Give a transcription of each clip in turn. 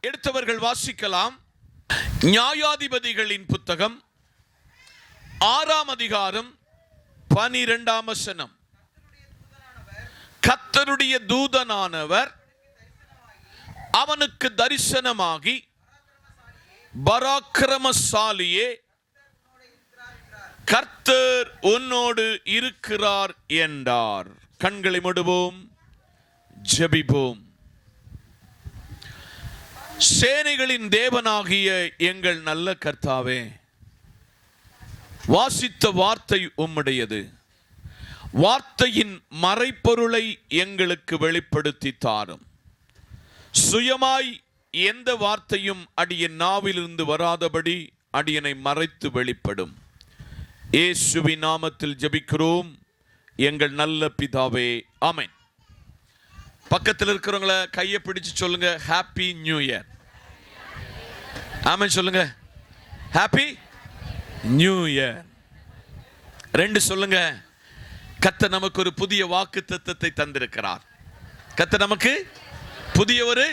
எடுத்தவர்கள் வாசிக்கலாம். நியாயாதிபதிகளின் புத்தகம் 6ஆம் அதிகாரம் 12ஆம் வசனம். கர்த்தருடைய தூதனானவர் அவனுக்கு தரிசனமாகி, பராக்கிரமசாலியே, கர்த்தர் உன்னோடு இருக்கிறார் என்றார். கண்களை மூடுவோம், ஜெபிப்போம். சேனைகளின் தேவனாகிய எங்கள் நல்ல கர்த்தாவே, வாசித்த வார்த்தை உம்முடையது. வார்த்தையின் மறைப்பொருளை எங்களுக்கு வெளிப்படுத்தி தாரும். சுயமாய் எந்த வார்த்தையும் அடியன் நாவிலிருந்து வராதபடி அடியனை மறைத்து வெளிப்படும். இயேசுவின் நாமத்தில் ஜெபிக்கிறோம் எங்கள் நல்ல பிதாவே, ஆமென். பக்கத்தில் இருக்கிறவங்கள கையை பிடிச்சு சொல்லுங்க, ஹாப்பி நியூ இயர். ஆமென் சொல்லுங்க, ஹாப்பி நியூ இயர். 2 சொல்லுங்க, கர்த்தர் நமக்கு ஒரு புதிய வாக்குத்தத்தத்தை தந்திருக்கிறார். கர்த்தர் நமக்கு புதிய ஒரு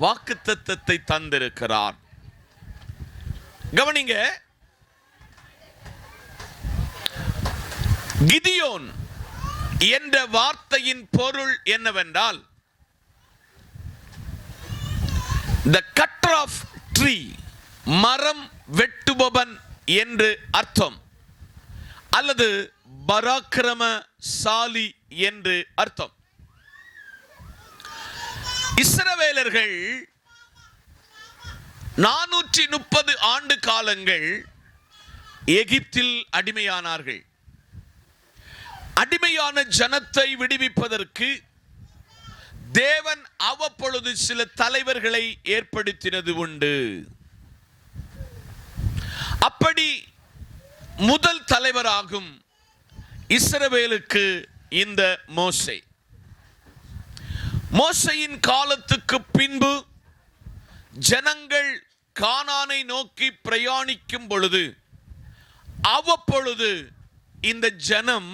வாக்குத்தத்தத்தை தந்திருக்கிறார். கவனிங்க, கிதியோன் என்ற வார்த்தையின் பொருள் என்னவென்றால், the cutter of tree, மரம் வெட்டுபவன் என்று அர்த்தம், அல்லது பராக்கிரமசாலி என்று அர்த்தம். இஸ்ரவேலர்கள் 430 ஆண்டு காலங்கள் எகிப்தில் அடிமையானார்கள். அடிமையான ஜனத்தை விடுவிப்பதற்கு தேவன் அவ்வப்பொழுது சில தலைவர்களை ஏற்படுத்தினது உண்டு. அப்படி முதல் தலைவராகும் இஸ்ரவேலுக்கு இந்த மோசே. மோசேயின் காலத்துக்கு பின்பு ஜனங்கள் கானானை நோக்கி பிரயாணிக்கும் பொழுது அவ்வப்பொழுது இந்த ஜனம்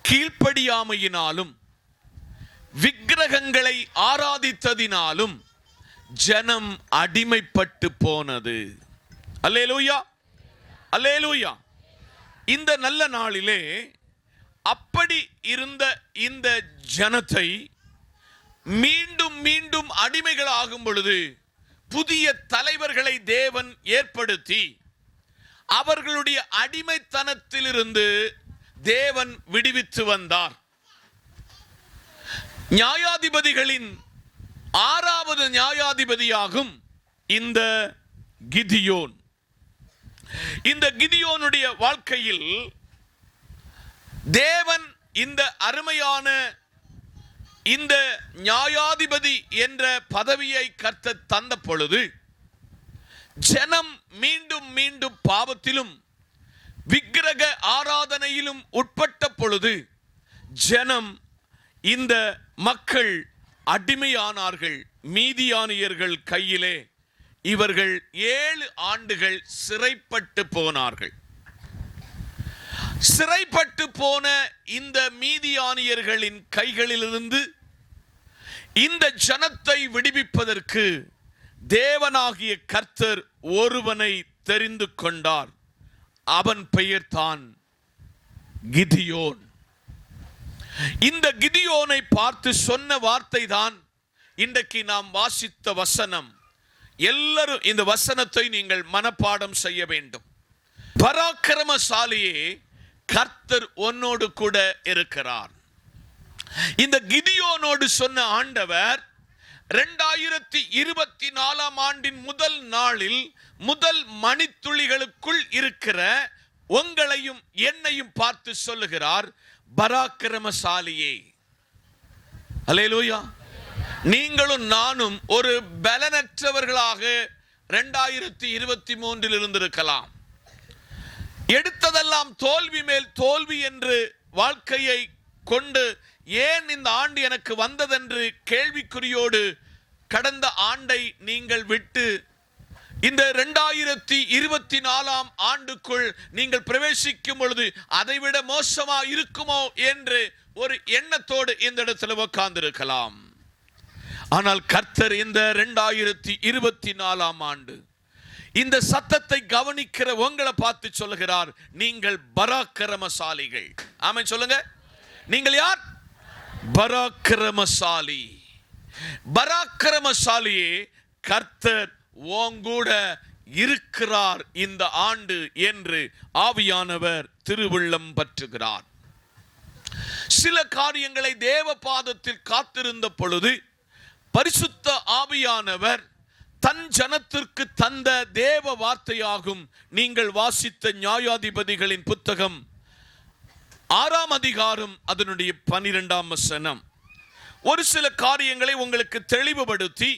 கீழ்ப்படியாமையினாலும் விக்கிரகங்களை ஆராதித்ததினாலும் ஜனம் அடிமைப்பட்டு போனது. அல்லேலூயா, அல்லேலூயா. இந்த நல்ல நாளிலே அப்படி இருந்த இந்த ஜனத்தை மீண்டும் மீண்டும் அடிமைகள் ஆகும் பொழுது புதிய தலைவர்களை தேவன் ஏற்படுத்தி அவர்களுடைய அடிமைத்தனத்திலிருந்து தேவன் விடுவித்து வந்தார். நியாயாதிபதிகளின் 6வது நியாயாதிபதியாகும் இந்த கிதியோன். இந்த கிதியோனுடைய வாழ்க்கையில் தேவன் இந்த அருமையான இந்த நியாயாதிபதி என்ற பதவியை கர்த்தர் தந்த பொழுது ஜனம் மீண்டும் மீண்டும் பாவத்திலும் விக்கிரக ஆராதனையிலும் உட்பட்ட பொழுது ஜனம், இந்த மக்கள் அடிமையானார்கள் மீதியானியர்கள் கையிலே. இவர்கள் 7 ஆண்டுகள் சிறைப்பட்டு போனார்கள். சிறைப்பட்டு போன இந்த மீதியானியர்களின் கைகளிலிருந்து இந்த ஜனத்தை விடுவிப்பதற்கு தேவனாகிய கர்த்தர் ஒருவனை தெரிந்து கொண்டார். அவன் பெயர்தான் கிதியோன். இந்த கிதியோனை பார்த்து சொன்ன வார்த்தை தான் இன்றைக்கு நாம் வாசித்த வசனம். எல்லாரும் இந்த வசனத்தை நீங்கள் மனப்பாடம் செய்ய வேண்டும். பராக்கிரமசாலியே, கர்த்தர் உன்னோடு கூட இருக்கிறார். இந்த கிதியோனோடு சொன்ன ஆண்டவர் 2024ஆம் ஆண்டின் முதல் நாளில் முதல் மணித்துளிகளுக்குள் இருக்கிற உங்களையும் என்னையும் பார்த்து சொல்லுகிறார், பராக்கிரமசாலியே. அல்லேலூயா. நீங்களும் நானும் ஒரு பலனற்றவர்களாக 2023 இருந்திருக்கலாம். எடுத்ததெல்லாம் தோல்வி மேல் தோல்வி என்று வாழ்க்கையை கொண்டு ஏன் இந்த ஆண்டு எனக்கு வந்ததென்று கேள்விக்குறியோடு கடந்த ஆண்டை நீங்கள் விட்டு இந்த 2024ஆம் ஆண்டுக்குள் நீங்கள் பிரவேசிக்கும் பொழுது அதைவிட மோசமா இருக்குமோ என்று ஒரு எண்ணத்தோடு இந்த இடத்துல உட்கார்ந்திருக்கலாம். ஆனால் கர்த்தர் இந்த 2024 ஆண்டு இந்த சத்தத்தை கவனிக்கிற உங்களை பார்த்து சொல்லுகிறார், நீங்கள் பராக்கிரமசாலிகள். ஆமென் சொல்லுங்க. நீங்கள் யார்? பராக்கிரமசாலி. பராக்கிரமசாலியே, கர்த்தர் உங்கூட இருக்கிறார் இந்த ஆண்டு என்று ஆவியானவர் திருவுள்ளம் பற்றுகிறார். சில காரியங்களை தேவ பாதத்தில் காத்திருந்த பொழுது பரிசுத்த ஆவியானவர் தன் ஜனத்திற்கு தந்த தேவ வார்த்தையாகும். நீங்கள் வாசித்த நியாயாதிபதிகளின் புத்தகம் 6ஆம் அதிகாரம் அதனுடைய 12ஆம் வசனம் ஒரு சில காரியங்களை உங்களுக்கு தெளிவுபடுத்தி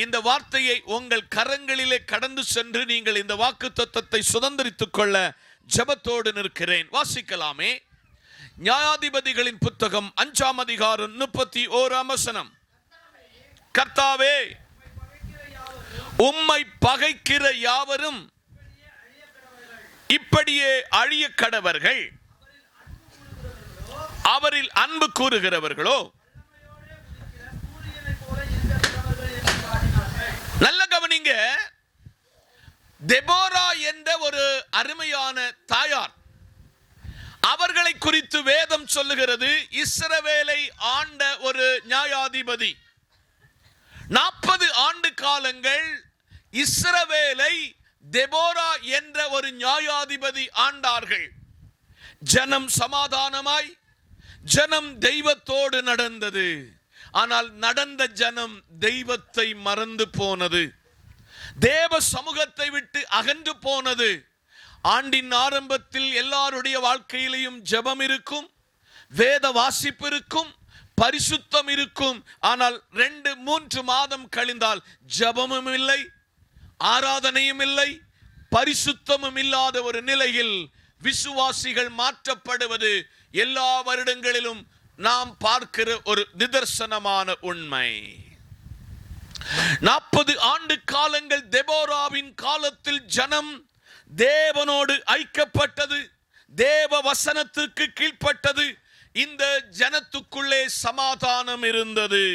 இந்த வார்த்தையை உங்கள் கரங்களிலே கடந்து சென்று நீங்கள் இந்த வாக்குத்தத்தத்தை சுதந்திரித்துக் கொள்ள ஜெபத்தோடு நிற்கிறேன். வாசிக்கலாமே. நியாயாதிபதிகளின் புத்தகம் 5ஆம் அதிகாரம் 31ஆம் வசனம். கர்த்தாவே, உம்மை பகைக்கிற யாவரும் இப்படியே அழிய கடவர்கள், அவரில் அன்பு கூறுகிறவர்களோ நல்ல கவனிங்க. தெபோரா என்ற ஒரு அருமையான தாயார், அவர்களை குறித்து வேதம் சொல்லுகிறது, இஸ்ரவேலை ஆண்ட ஒரு நியாயாதிபதி. 40 ஆண்டு காலங்கள் இஸ்ரவேலை தெபோரா என்ற ஒரு நியாயாதிபதி ஆண்டார்கள். ஜனம் சமாதானமாய், ஜனம் தெய்வத்தோடு நடந்தது. ஆனால் நடந்த ஜனம் தெய்வத்தை மறந்து போனது, தேவ சமூகத்தை விட்டு அகன்று போனது. ஆண்டின் ஆரம்பத்தில் எல்லாருடைய வாழ்க்கையிலையும் ஜெபம் இருக்கும், வேத வாசிப்பு இருக்கும், பரிசுத்தம் இருக்கும். ஆனால் 2-3 மாதம் கழிந்தால் ஜெபமும் இல்லை, ஆராதனையும் இல்லை, பரிசுத்தமும் இல்லாத ஒரு நிலையில் விசுவாசிகள் மாற்றப்படுவது எல்லா வருடங்களிலும் நாம் பார்க்கிற ஒரு நிதர்சனமான உண்மை. 40 ஆண்டு காலங்கள் தெபோராவின் காலத்தில் ஜனம் தேவனோடு ஐக்கியப்பட்டது, தேவ வசனத்துக்கு கீழ்ப்பட்டது. இந்த ஜனத்துக்குள்ளே சமாதானம் இருந்தது.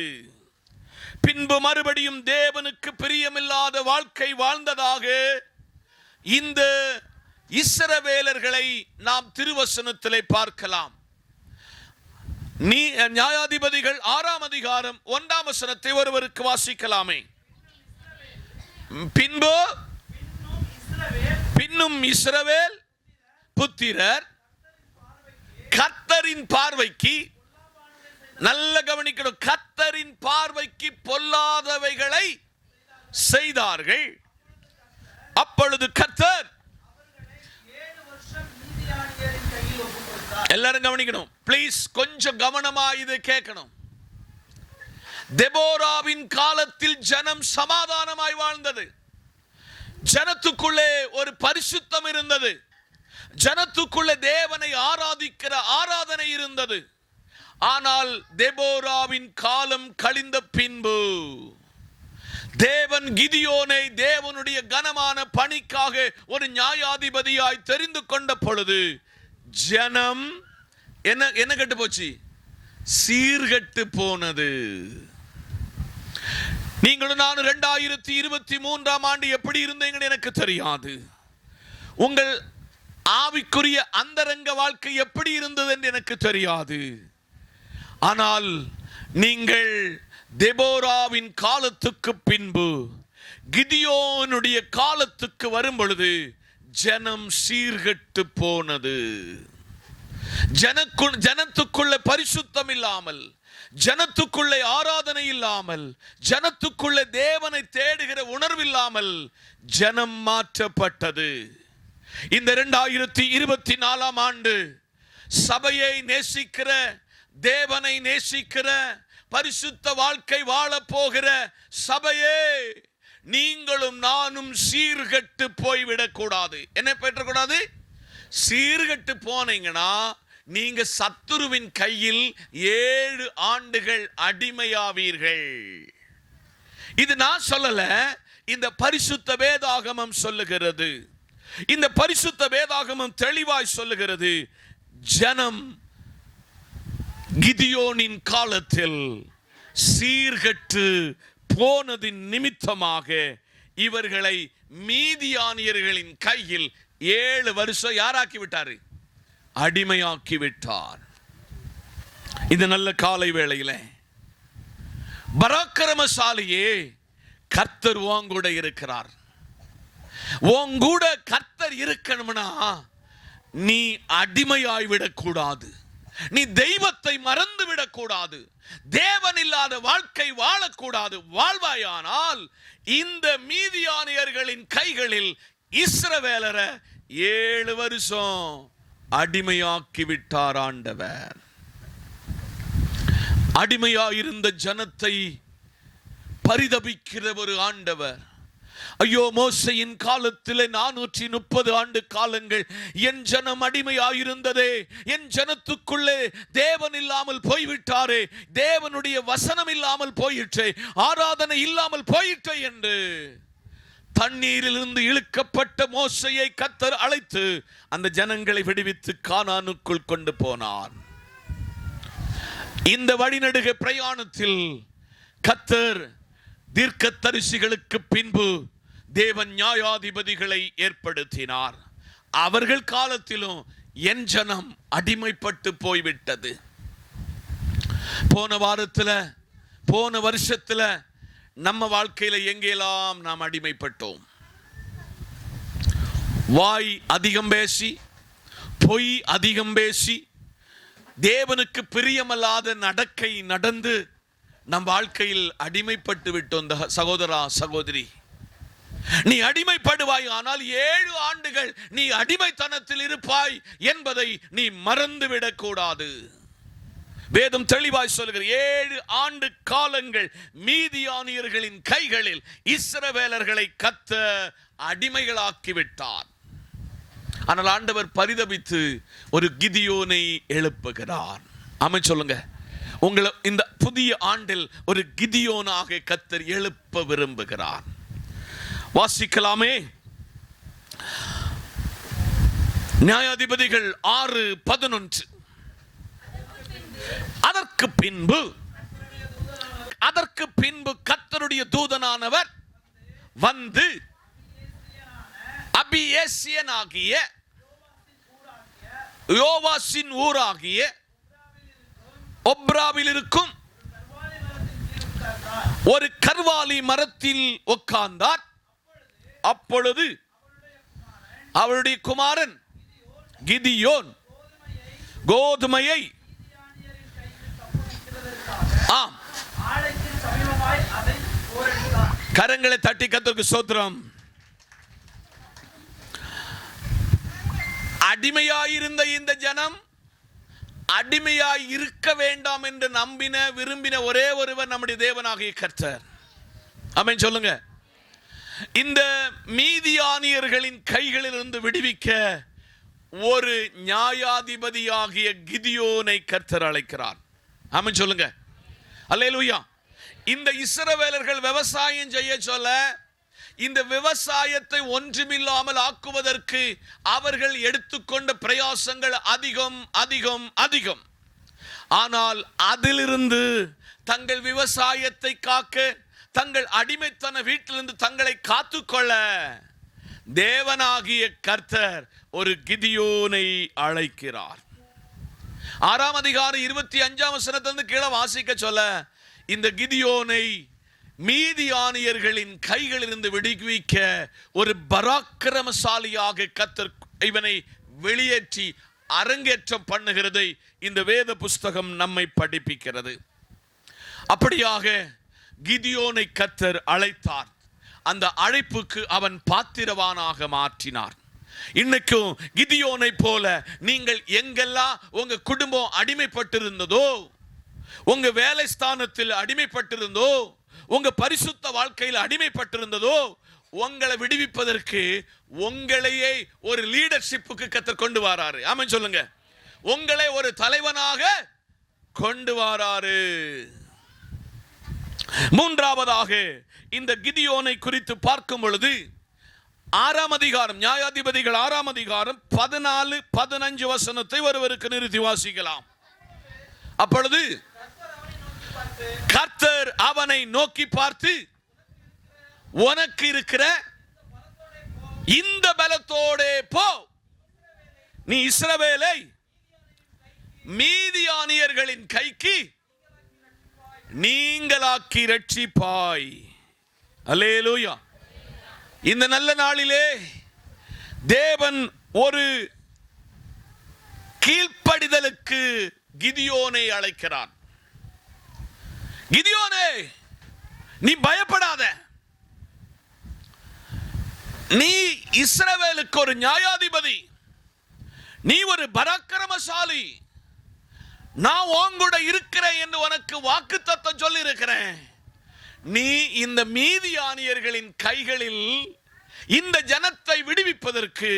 பின்பு மறுபடியும் தேவனுக்கு பிரியமில்லாத வாழ்க்கை வாழ்ந்ததாக இந்த இஸ்ரவேலர்களை நாம் திருவசனத்திலே பார்க்கலாம். நியாயாதிபதிகள் 6ஆம் அதிகாரம் 1ஆம் வசனத்தை ஒருவருக்கு வாசிக்கலாமே. பின்னும் இஸ்ரவேல் புத்திரர் கர்த்தரின் பார்வைக்கு, நல்ல கவனிக்கணும், கர்த்தரின் பார்வைக்கு பொல்லாதவைகளை செய்தார்கள். அப்பொழுது கர்த்தர், எல்லாரும் கவனிக்கணும் ப்ளீஸ், கொஞ்சம் கவனமா இது கேட்கணும். தெபோராவின் காலத்தில் ஜனம் சமாதானமாய் வாழ்ந்தது, ஜனத்துக்குள்ளே ஒரு பரிசுத்தம் இருந்தது, ஜனத்துக்குள்ளே தேவனை ஆராதிக்கிற ஆராதனை இருந்தது. ஆனால் தெபோராவின் காலம் கழிந்த பின்பு தேவன் கிதியோனை தேவனுடைய கனமான பணிக்காக ஒரு நியாயாதிபதியாய் தெரிந்து கொண்ட பொழுது ஜனம் என்ன கெட்டு போச்சு? சீர்கெட்டு போனது. நீங்களும் நானும் 2023ஆம் ஆண்டு எப்படி இருந்தீங்கன்னு எனக்கு தெரியாது. உங்கள் ஆவிக்குரிய அந்தரங்க வாழ்க்கை எப்படி இருந்தது என்று எனக்கு தெரியாது. ஆனால் நீங்கள் தெபோராவின் காலத்துக்கு பின்பு கிதியோனுடைய காலத்துக்கு வரும் பொழுது ஜனம் சீர்கெட்டு போனது. ஜனத்துக்குள்ள பரிசுத்தம் இல்லாமல், ஜனத்துக்குள்ளே ஆராதனை இல்லாமல், ஜனத்துக்குள்ளே தேவனை தேடுகிற உணர்வில்லாமல் ஜனம் மாற்றப்பட்டது. இந்த 2024ஆம் ஆண்டு சபையை நேசிக்கிற, தேவனை நேசிக்கிற, பரிசுத்த வாழ்க்கை வாழ போகிற சபையே, நீங்களும் நானும் சீர்கெட்டு போய்விடக் கூடாது. என்ன பெற்றக்கூடாது? சீர்கெட்டு போனீங்கன்னா நீங்க சத்துருவின் கையில் 7 ஆண்டுகள் அடிமையாவீர்கள். இது நான் சொல்லல, இந்த பரிசுத்த வேதாகமம் சொல்லுகிறது. இந்த பரிசுத்த வேதாகமம் தெளிவாய் சொல்லுகிறது. ஜனம் கிதியோனின் காலத்தில் சீர்கெட்டு போனதின் நிமித்தமாக இவர்களை மீதியானியர்களின் கையில் 7 வருஷம் யாராக்கி விட்டாரு? அடிமையாக்கி விட்டார். இந்த நல்ல காலை வேளையில பராக்கிரமசாலியே, கர்த்தர் உங்கூட இருக்கிறார். உங்கூட கர்த்தர் இருக்கணும்னா நீ அடிமையாய்விடக் கூடாது. நீ தெய்வத்தை மறந்து விடக்கூடாது. தேவன் இல்லாத வாழ்க்கை வாழக்கூடாது. வாழ்வாயானால் இந்த மீதியானியர்களின் கைகளில் இஸ்ரவேலரை 7 வருஷம் அடிமையாக்கி விட்டார் ஆண்டவர். அடிமையாயிருந்த ஜனத்தை பரிதபிக்கிற ஒரு ஆண்டவர். ஐயோ, மோசையின் காலத்தில் 430 ஆண்டு காலங்கள் என் ஜனம் அடிமையாயிருந்ததே, என் ஜனத்துக்குள்ளே தேவன் இல்லாமல் போய்விட்டாரே, தேவனுடைய வசனம் இல்லாமல் போயிற்றே, ஆராதனை இல்லாமல் போயிற்றே என்று தண்ணீரிலிருந்து இழுக்கப்பட்ட மோசையை கர்த்தர் அழைத்து அந்த ஜனங்களை விடுவித்து கானானுக்குள் கொண்டு போனார். இந்த வழிநடுக பிரயாணத்தில் கர்த்தர் தீர்க்கதரிசிகளுக்கு பின்பு தேவன் நியாயாதிபதிகளை ஏற்படுத்தினார். அவர்கள் காலத்திலும் என் ஜனம் அடிமைப்பட்டு போய்விட்டது. போன வருஷத்துல நம்ம வாழ்க்கையில எங்கெல்லாம் நாம் அடிமைப்பட்டோம்? வாய் அதிகம் பேசி, பொய் அதிகம் பேசி, தேவனுக்கு பிரியமல்லாத நடக்கை நடந்து நம் வாழ்க்கையில் அடிமைப்பட்டு விட்டோம். சகோதரா, சகோதரி, நீ அடிமைப்படுவாய், ஆனால் 7 ஆண்டுகள் நீ அடிமைத்தனத்தில் இருப்பாய் என்பதை நீ மறந்துவிடக் கூடாது. வேதம் தெளிவாய் சொல்லுகிற 7 ஆண்டு காலங்கள் மீதியானியர்களின் கைகளில் இஸ்ரவேலர்களை கர்த்தர் அடிமைகளாக்கி விட்டார். ஆனால் ஆண்டவர் பரிதபித்து ஒரு கிதியோனை எழுப்புகிறார். ஆமென் சொல்லுங்க. உங்களை இந்த புதிய ஆண்டில் ஒரு கிதியோனாக கர்த்தர் எழுப்ப விரும்புகிறார். வாசிக்கலாமே. நியாயாதிபதிகள் 6:11. அதற்கு பின்பு கர்த்தருடைய தூதனானவர் வந்து அபியேசியனாகிய யோவாசின் ஊராகிய ஒப்ராவில் இருக்கும் ஒரு கர்வாலி மரத்தில் உட்கார்ந்தார். அப்பொழுது அவருடைய குமாரன் கிதியோன் கோதுமையை கரங்களை தட்டி கர்த்தருக்கு ஸ்தோத்திரம். அடிமையாயிருந்த இந்த ஜனம் அடிமையாய் இருக்க வேண்டாம் என்று விரும்பின ஒரே ஒருவர் நம்முடைய தேவனாகிய கர்த்தர். ஆமென் சொல்லுங்க. இந்த மீதியானியர்களின் கைகளிலிருந்து விடுவிக்க ஒரு நியாயாதிபதியாகிய கிதியோனை கர்த்தர் அழைக்கிறார். ஆமென் சொல்லுங்க. அல்லேலூயா. இந்த இஸ்ரவேலர்கள் விவசாயம் செய்ய சொல்ல, இந்த விவசாயத்தை ஒன்றுமில்லாமல் ஆக்குவதற்கு அவர்கள் எடுத்துக்கொண்ட பிரயாசங்கள் அதிகம் அதிகம் அதிகம். ஆனால் அதிலிருந்து தங்கள் விவசாயத்தை காக்க, தங்கள் அடிமைத்தன வீட்டிலிருந்து தங்களை காத்துக்கொள்ள தேவனாகிய கர்த்தர் ஒரு கிதியோனை அழைக்கிறார். 6ஆம் அதிகாரம் 25ஆம் வசனத்திலிருந்து கீழே வாசிக்க சொல்ல, இந்த கிதியோனை மீதியானியர்களின் கைகளிலிருந்து விடுவிக்க ஒரு பராக்கிரமசாலியாக கர்த்தர் இவனை வெளியேற்றி அரங்கேற்றம் பண்ணுகிறதை இந்த வேத புஸ்தகம் நம்மை படிப்பிக்கிறது. அப்படியாக கிதியோனை கர்த்தர் அழைத்தார். அந்த அழைப்புக்கு அவன் பாத்திரவானாக மாற்றினார். இன்னைக்கும் கிதியோனை போல நீங்கள் எங்கெல்லாம் உங்க குடும்பம் அடிமைப்பட்டிருந்ததோ, உங்க வேலை ஸ்தானத்தில் அடிமைப்பட்டிருந்தோ, உங்க பரிசுத்த வாழ்க்கையில் அடிமைப்பட்டிருந்ததோ, உங்களை விடுவிப்பதற்கு உங்களையே ஒரு லீடர்ஷிப்புக்கு கர்த்தர் கொண்டு வராரு. ஆமென் சொல்லுங்க. உங்களை ஒரு தலைவனாக கொண்டு வராரு. மூன்றாவதாக இந்த கிதியோனை குறித்து பார்க்கும் பொழுது 6ஆம் அதிகாரம், நியாயாதிபதிகள் 6ஆம் அதிகாரம் 14-15 வசனத்தை ஒருவருக்கு நிறுத்தி வாசிக்கலாம். அப்பொழுது கர்த்தர் அவனை நோக்கி பார்த்து, உனக்கு இருக்கிற இந்த பலத்தோடே போ, நீ இஸ்ரவேலை மீதியானியர்களின் கைக்கு நீங்களாக்கி ரட்சிப்பாய். அல்லேலூயா. இந்த நல்ல நாளிலே தேவன் ஒரு கீழ்ப்படிதலுக்கு கிதியோனை அழைக்கிறான். கிதியோனே, நீ பயப்படாத, நீ இஸ்ரவேலுக்கு ஒரு நியாயாதிபதி, நீ ஒரு பராக்கிரமசாலி, நான் உங்கூட இருக்கிறேன் என்று உனக்கு வாக்குத்தத்தம் சொல்லி இருக்கிறேன். நீ இந்த மீதியானியர்களின் கைகளில் இந்த ஜனத்தை விடுவிப்பதற்கு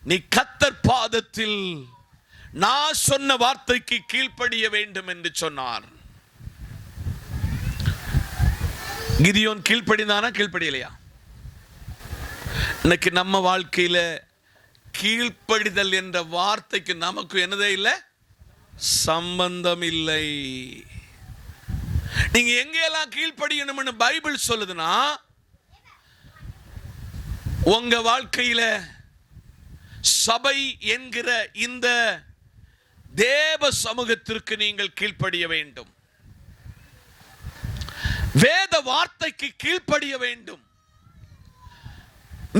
நீ கர்த்தர் பாதத்தில் நான் சொன்ன வார்த்தைக்கு கீழ்ப்படிய வேண்டும் என்று சொன்னார். கிதியோன் கீழ்ப்படிந்தானா கீழ்ப்படியலையா? இன்னைக்கு நம்ம வாழ்க்கையில கீழ்ப்படிதல் என்ற வார்த்தைக்கு நமக்கு என்னதே இல்லை, சம்பந்தம் இல்லை. நீங்க எங்கெல்லாம் கீழ்ப்படியணும்னு பைபிள் சொல்லுதுன்னா, உங்க வாழ்க்கையில சபை என்கிற இந்த தேவ சமூகத்திற்கு நீங்கள் கீழ்ப்படிய வேண்டும். வேத வார்த்தைக்கு கீழ்ப்படிய வேண்டும்.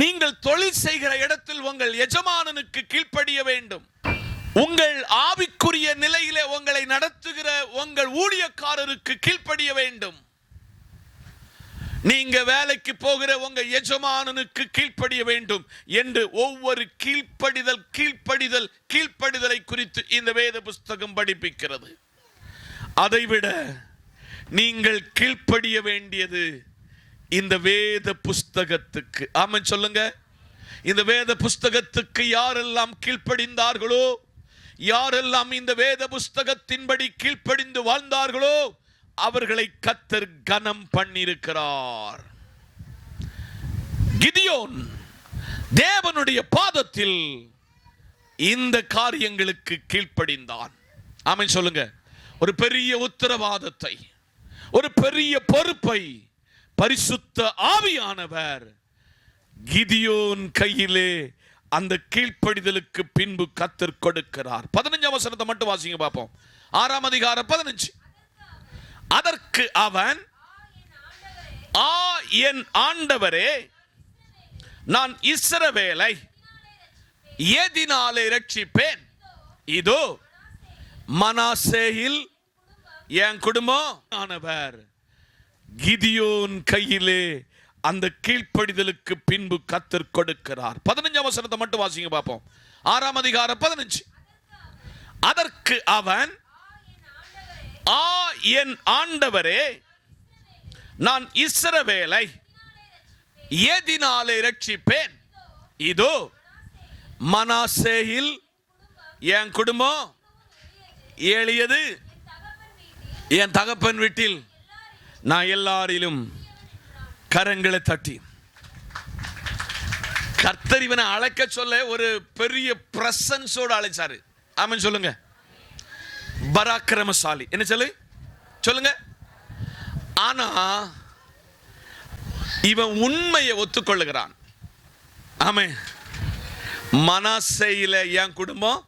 நீங்கள் தொழில் செய்கிற இடத்தில் உங்கள் எஜமானனுக்கு கீழ்ப்படிய வேண்டும். உங்கள் ஆவிக்குரிய நிலையிலே உங்களை நடத்துகிற உங்கள் ஊழியக்காரருக்கு கீழ்ப்படிய வேண்டும். நீங்க வேலைக்கு போகிற உங்க எஜமானனுக்கு கீழ்ப்படிய வேண்டும் என்று ஒவ்வொரு கீழ்ப்படிதலை குறித்து இந்த வேத புஸ்தகம் படிப்பிக்கிறது. அதைவிட நீங்கள் கீழ்ப்படிய வேண்டியது இந்த வேத புஸ்தகத்துக்கு. ஆமென் சொல்லுங்க. இந்த வேத புஸ்தகத்துக்கு யாரெல்லாம் கீழ்ப்படிந்தார்களோ, யாரெல்லாம் இந்த வேத புஸ்தகத்தின்படி கீழ்ப்படிந்து வாழ்ந்தார்களோ, அவர்களை கர்த்தர் கனம் பண்ணியிருக்கிறார். கிதியோன் தேவனுடைய பாதத்தில் இந்த காரியங்களுக்கு கீழ்ப்படிந்தான். ஆமென் சொல்லுங்க. ஒரு பெரிய உத்தரவாதத்தை, ஒரு பெரிய பொறுப்பை பரிசுத்த ஆவியானவர் கிதியோன் கையிலே அந்த கீழ்ப்படிதலுக்கு பின்பு கர்த்தர் கொடுக்கிறார். 15 வசனத்தை மட்டும் வாசிங்க பார்ப்போம். 6ஆம் அதிகாரம் 15. அதற்கு அவன், என் ஆண்டவரே, நான் இஸ்ரவேலை எதினாலே ரட்சிப்பேன்? இதோ மனாசேயில் என் குடும்பம் ஆனவர். கிதியோன் கையிலே அந்த கீழ்ப்படிதலுக்கு பின்பு கர்த்தர் கொடுக்கிறார். 15 வசனத்தை மட்டும் வாசிங்க பார்ப்போம். 6ஆம் அதிகாரம் 15. அதற்கு அவன், என் ஆண்டவரே, நான் இஸ்ரவேலை எதினாலே ரட்சிப்பேன்? இதோ மனாசேயில் என் குடும்பம் எளியது, என் தகப்பன் வீட்டில் நான் எல்லாரிலும் கரங்களை தட்டி. கர்த்தர் இவனை அழைக்க சொல்ல ஒரு பெரிய பிரசன்ஸோடு அழைச்சாரு. ஆமென் சொல்லுங்க. பராக்கிரமசாலி என்ன சொல்லுங்க. ஆனா இவன் உண்மையை ஒத்துக்கொள்ளுகிறான். ஆமென். மனாசேயில என் குடும்பம்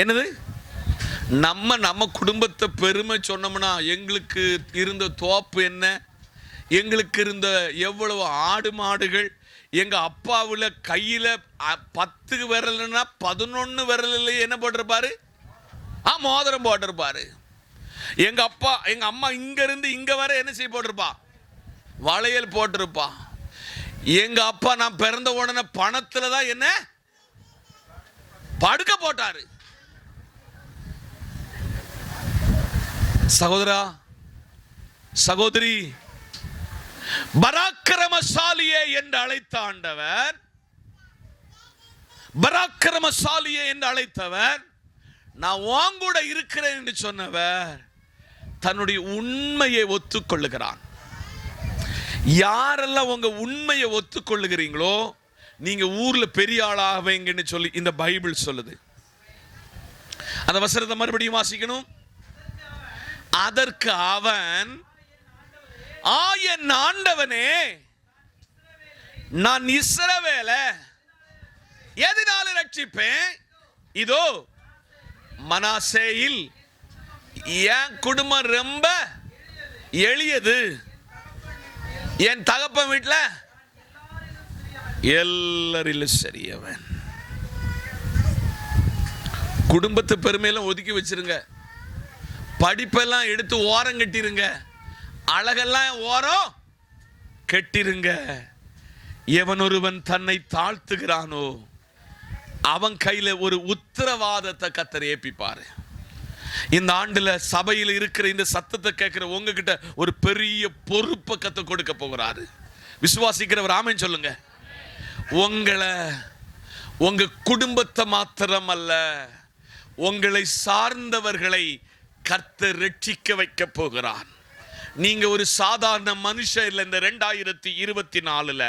என்னது? நம்ம குடும்பத்தை பெருமை சொன்னோம்னா எங்களுக்கு இருந்த தோப்பு என்ன, எங்களுக்கு இருந்த எவ்வளவு ஆடு மாடுகள், எங்க அப்பாவுல கையில 10 விரல்னா 11 விரலில் என்ன போட்டிருப்பாரு? மோதிரம் போட்டிருப்பாரு. எங்க அம்மா இங்க இருந்து இங்க வர என்ன செய்ய போட்டிருப்பா? வளையல் போட்டிருப்பா. எங்க அப்பா நான் பிறந்த உடனே பணத்துல தான் என்ன படுக்க போட்டாரு. சகோதரா, சகோதரி, பராக்கிரமசாலியே என்று அழைத்த ஆண்டவர், பராக்கிரமசாலியே என்று அழைத்தவர், நான் உங்கூட இருக்கிறேன் என்று சொன்னவர் தன்னுடைய உண்மையை ஒத்துக்கொள்ளுகிறான். யாரெல்லாம் உங்க உண்மையை ஒத்துக்கொள்ளுகிறீங்களோ நீங்க ஊர்ல பெரிய ஆளாவீங்கன்னு சொல்லி இந்த பைபிள் சொல்லுது. அந்த வசனத்தை மறுபடியும் வாசிக்கணும். அதற்கு அவன், என் ஆண்டவனே, நான் இஸ்ரவேலை எதனால ரட்சிப்பேன்? இதோ மனாசேயில் என் குடும்பம் ரொம்ப எளியது, என் தகப்பன் வீட்டில் எல்லாரிலும் சரியவன். குடும்பத்து பெருமையெல்லாம் ஒதுக்கி வச்சிருங்க, படிப்பெல்லாம் எடுத்து ஓரம் கட்டிருங்க, அழகெல்லாம் ஓரம் கட்டிருங்க. எவன் ஒருவன் தன்னை தாழ்த்துகிறானோ அவன் கையில ஒரு உத்தரவாதத்தை கர்த்தர் ஏப்பிப்பாரு. இந்த ஆண்டுல சபையில் இருக்கிற இந்த சத்தத்தை கேட்கிற உங்ககிட்ட ஒரு பெரிய பொறுப்பை கர்த்தர் கொடுக்க போகிறாரு. விசுவாசிக்கிறவர் ஆமென் சொல்லுங்க. உங்களை, உங்க குடும்பத்தை மாத்திரம் அல்ல, உங்களை சார்ந்தவர்களை கர்த்தர் ரட்சிக்க வைக்க போகிறார். நீங்க ஒரு சாதாரண மனுஷன் இல்லை. இந்த 2024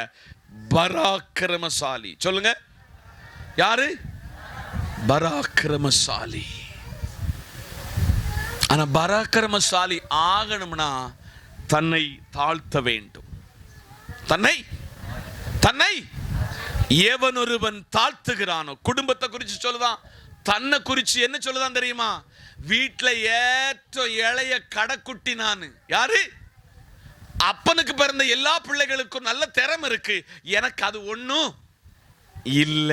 பராக்கிரமசாலி. சொல்லுங்க, யாரு? பராக்கிரமசாலி. ஆனா பராக்கிரமசாலி ஆகணும்னா தன்னை தாழ்த்த வேண்டும். தன்னை தன்னை எவன் ஒருவன் தாழ்த்துகிறானோ, குடும்பத்தை குறித்து சொல்லுதான், தன்னை குறித்து என்ன சொல்லுதான் தெரியுமா? வீட்டுல ஏற்ற இளைய கடைக்குட்டி நானு. யாரு? அப்பனுக்கு பிறந்த எல்லா பிள்ளைகளுக்கும் நல்ல திறமை இருக்கு, எனக்கு அது ஒண்ணும் இல்ல.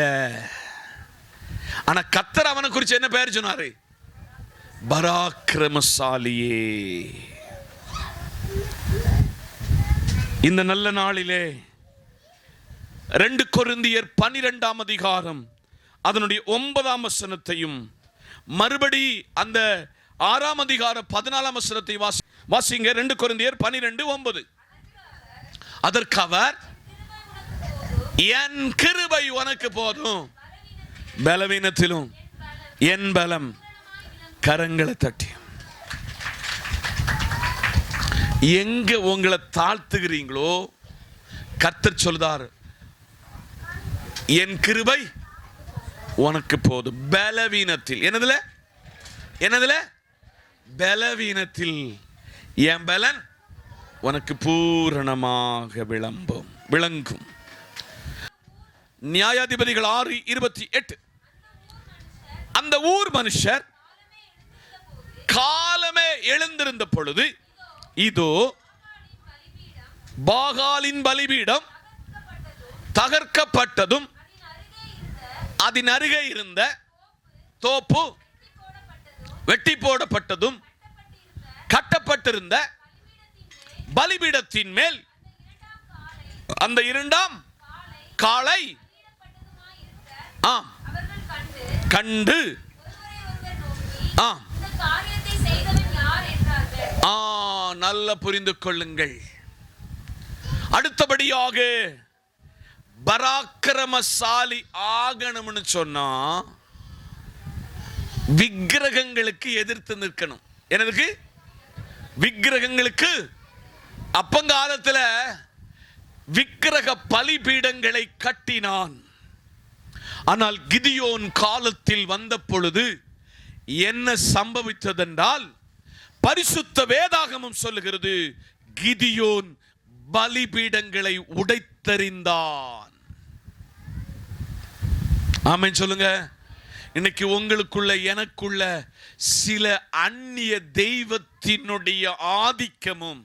ஆனா கர்த்தர் அவனை குறித்து என்ன பேர் சொன்னாரு? பராக்கிரமசாலியே. இந்த நல்ல நாளிலே 2 கொரிந்தியர் 12ஆம் அதிகாரம் அதனுடைய 9ஆம் வசனத்தையும் மறுபடி அந்த 6ஆம் அதிகாரம் 14ஆம் வசனத்தை வாசிங்க. 2 கொரிந்தியர் 12:9. அதற்கு அவர், என் கிருபை உனக்கு போதும், பலவீனத்திலும் என் பலம். கரங்களை தட்டி எங்க உங்களை தாழ்த்துகிறீங்களோ கர்த்தர் சொல்றார், என் கிருபை உனக்கு போதும். பலவீனத்தில், என்னதுல பலவீனத்தில் என் பலன் உனக்கு பூரணமாக விளங்கும். நியாயாதிபதிகள் 6:28. அந்த ஊர் மனுஷர் காலமே எழுந்திருந்த பொழுது, இதோ பாகாலின் பலிபீடம் தகர்க்கப்பட்டதும் அதன் அருகே இருந்த தோப்பு வெட்டி போடப்பட்டதும் கட்டப்பட்டிருந்த பலிபீடத்தின் மேல் அந்த 2ஆம் காளை கண்டு நல்ல புரிந்து கொள்ளுங்கள். அடுத்தபடியாக பராக்கிரமசாலி ஆகணும்னு சொன்னா விக்கிரகங்களுக்கு எதிர்த்து நிற்கணும். என்னதுக்கு? விக்கிரகங்களுக்கு. அப்பங்காலத்துல விக்கிரக பலிபீடங்களை கட்டினான். ஆனால் கிதியோன் காலத்தில் வந்த பொழுது என்ன சம்பவித்ததென்றால், பரிசுத்த வேதாகமம் சொல்லுகிறது, கிதியோன் பலிபீடங்களை உடைத்தெறிந்தான். ஆமென் சொல்லுங்க. இன்னைக்கு உங்களுக்குள்ள எனக்குள்ள சில அந்நிய தெய்வத்தினுடைய ஆதிக்கமும்,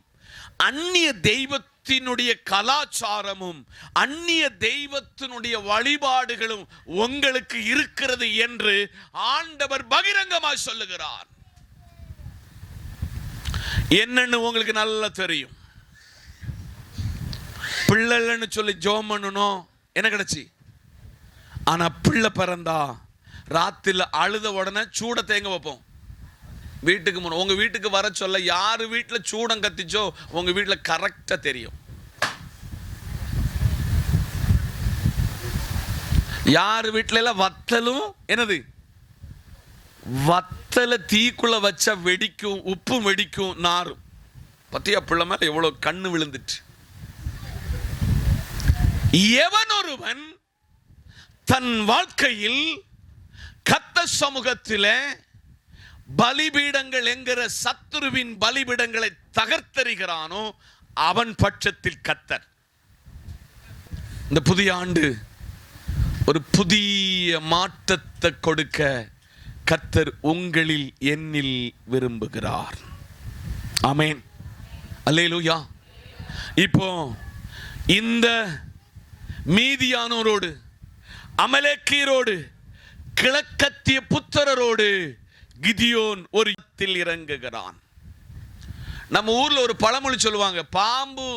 அந்நிய தெய்வத்தினுடைய கலாச்சாரமும், அந்நிய தெய்வத்தினுடைய வழிபாடுகளும் உங்களுக்கு இருக்கிறது என்று ஆண்டவர் பகிரங்கமாய் சொல்லுகிறார். என்னன்னு உங்களுக்கு நல்லா தெரியும். பிள்ளைன்னு சொல்லி ஜோம் பண்ணணும், என்ன கிடைச்சி? ஆனா பிள்ளை பிறந்தா ராத்திரில அழுத உடனே சூட தேங்க வைப்போம் வீட்டுக்கு முன்ன. உங்க வீட்டுக்கு வர சொல்ல யாரு வீட்டுல சூடம் கத்திச்சோ உங்க வீட்டுல கரெக்டா தெரியும். யாரு வீட்டுல எல்லாம் வத்தலும், என்னது வத்தல தீக்குள்ள வச்சா வெடிக்கும், உப்பும் வெடிக்கும், நாரும். பத்தியா பிள்ளை மேல எவ்வளவு கண்ணு விழுந்துட்டு. எவன் ஒருவன் தன் வாழ்க்கையில் கர்த்தர் சமூகத்திலே பலிபீடங்கள் என்கிற சத்துருவின் பலிபீடங்களை தகர்த்தெறிகிறானோ அவன் பட்சத்தில் கர்த்தர். இந்த புதிய ஆண்டு ஒரு புதிய மாற்றத்தை கொடுக்க கர்த்தர் உங்களில் என்னில் விரும்புகிறார். ஆமென், அல்லேலூயா. இப்போ இந்த மீதியானோரோடு, அமலேக்கியரோடு, கிழக்கத்திய புத்திரரோடு கிதியோன் ஒரு யுத்தத்தில் இறங்குகிறான். நம்ம ஊர்ல ஒரு பழமொழி சொல்லுவாங்க, பாம்பு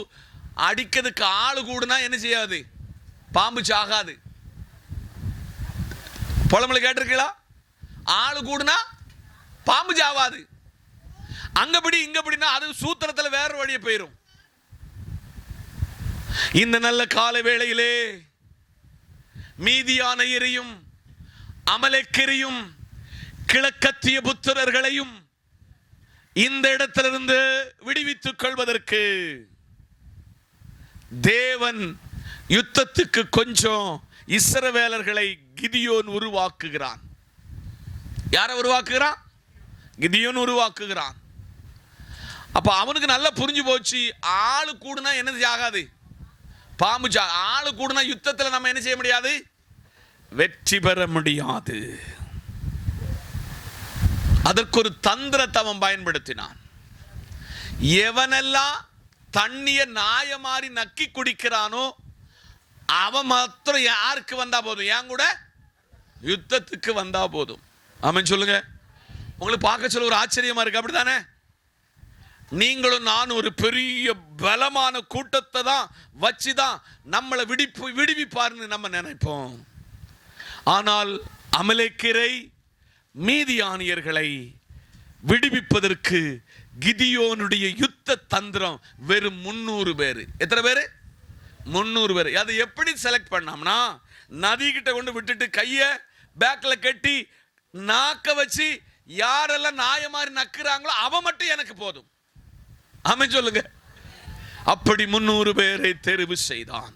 அடிக்கிறதுக்கு ஆளு கூடுனா என்ன செய்யாது, பாம்பு சாகாது. பழமொழி கேட்டிருக்கீங்களா? ஆளு கூடுனா பாம்பு சாவாது. அங்கபடி இங்கபடினா அது சூத்திரத்தில் வேற வழியே போயிடும். இந்த நல்ல கால வேளையிலே மீதியானையரையும் அமலேக்கியரையும் கிழக்கத்திய புத்திரர்களையும் இந்த இடத்திலிருந்து விடுவித்துக் கொள்வதற்கு தேவன் யுத்தத்துக்கு கொஞ்சம் இஸ்ரவேலர்களை கிதியோன் உருவாக்குகிறான். யாரை உருவாக்குகிறான்? கிதியோன் உருவாக்குகிறான். அப்ப அவனுக்கு நல்லா புரிஞ்சு போச்சு, ஆளு கூடுனா என்னது ஆகாது, பாம்பு ஆளு கூடுனா யுத்தத்தில் நம்ம என்ன செய்ய முடியாது, வெற்றி பெற முடியாது. அதற்கு ஒரு தந்திரத்தை அவன் பயன்படுத்தினான். எவனெல்லாம் தண்ணிய நாய மாறி நக்கி குடிக்கிறானோ அவன் மாத்திரம் யாருக்கு வந்தா போதும், என் கூட யுத்தத்துக்கு வந்தா போதும். ஆமென் சொல்லுங்க. உங்களுக்கு பார்க்க சொல்ல ஒரு ஆச்சரியமா இருக்கு, அப்படித்தானே? நீங்களும் நானும் ஒரு பெரிய பலமான கூட்டத்தை தான் வச்சுதான் நம்மளை விடுவிப்பார்னு நம்ம நினைப்போம். ஆனால் அமலேக்கியரை, மீதியானியர்களை விடுவிப்பதற்கு கிதியோனுடைய யுத்த தந்திரம் வெறும் 300 பேர். எத்தனை பேர்? 300 பேர். அதை எப்படி செலக்ட் பண்ணோம்னா, நதி கிட்ட கொண்டு விட்டுட்டு கையை பேக்ல கட்டி நாக்க வச்சு யாரெல்லாம் நாய மாதிரி நக்குறாங்களோ அவன் மட்டும் எனக்கு போதும். ஆமென் சொல்லுங்க. அப்படி 300 பேரை தெரிவு செய்தான்.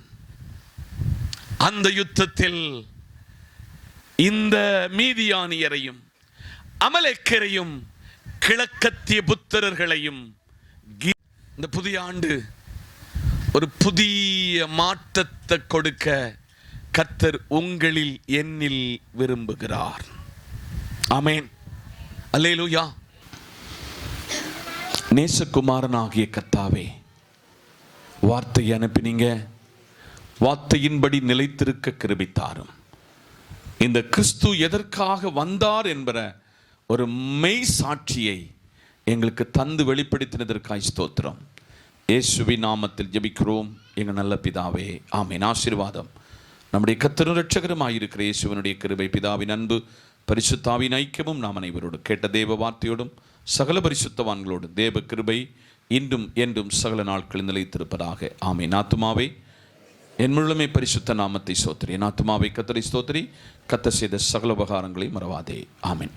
அந்த யுத்தத்தில் இந்த மீதியானியரையும் அமலேக்கியரையும் கிழக்கத்திய புத்திரர்களையும் இந்த புதிய ஆண்டு ஒரு புதிய மாற்றத்தை கொடுக்க கர்த்தர் உங்களில் என்னில் விரும்புகிறார். ஆமென், அல்லேலூயா. நேசகுமாரனாகிய கர்த்தாவே, வார்த்தை அனுப்பினீங்க, வார்த்தையின்படி நிலைத்திருக்க கிருபித்தாரும். இந்த கிறிஸ்து எதற்காக வந்தார் என்பற ஒரு மெய் சாட்சியை எங்களுக்கு தந்து வெளிப்படுத்தினதற்காய் ஸ்தோத்திரம். இயேசுவின் நாமத்தில் ஜெபிக்கிறோம் எங்கள் நல்ல பிதாவே, ஆமென். ஆசீர்வாதம் நம்முடைய கர்த்தரும் இரட்சகருமாயிருக்கிற இயேசுவினுடைய கிருபை, பிதாவின் அன்பு, பரிசுத்தாவின் ஐக்கியமும் நாம் அனைவரோடு கேட்ட தேவ வார்த்தையோடும் சகல பரிசுத்தவான்களோடு தேவ கிருபை இன்றும் என்றும் சகல நாட்களில் நிலைத்திருப்பதாக. ஆமென். ஆத்துமாவே என் முழுமை பரிசுத்த நாமத்தை ஸ்தோத்திரி. என் ஆத்துமாவை கர்த்தரை ஸ்தோத்திரி, கர்த்தர் செய்த சகல உபகாரங்களை மறவாதே. ஆமென்.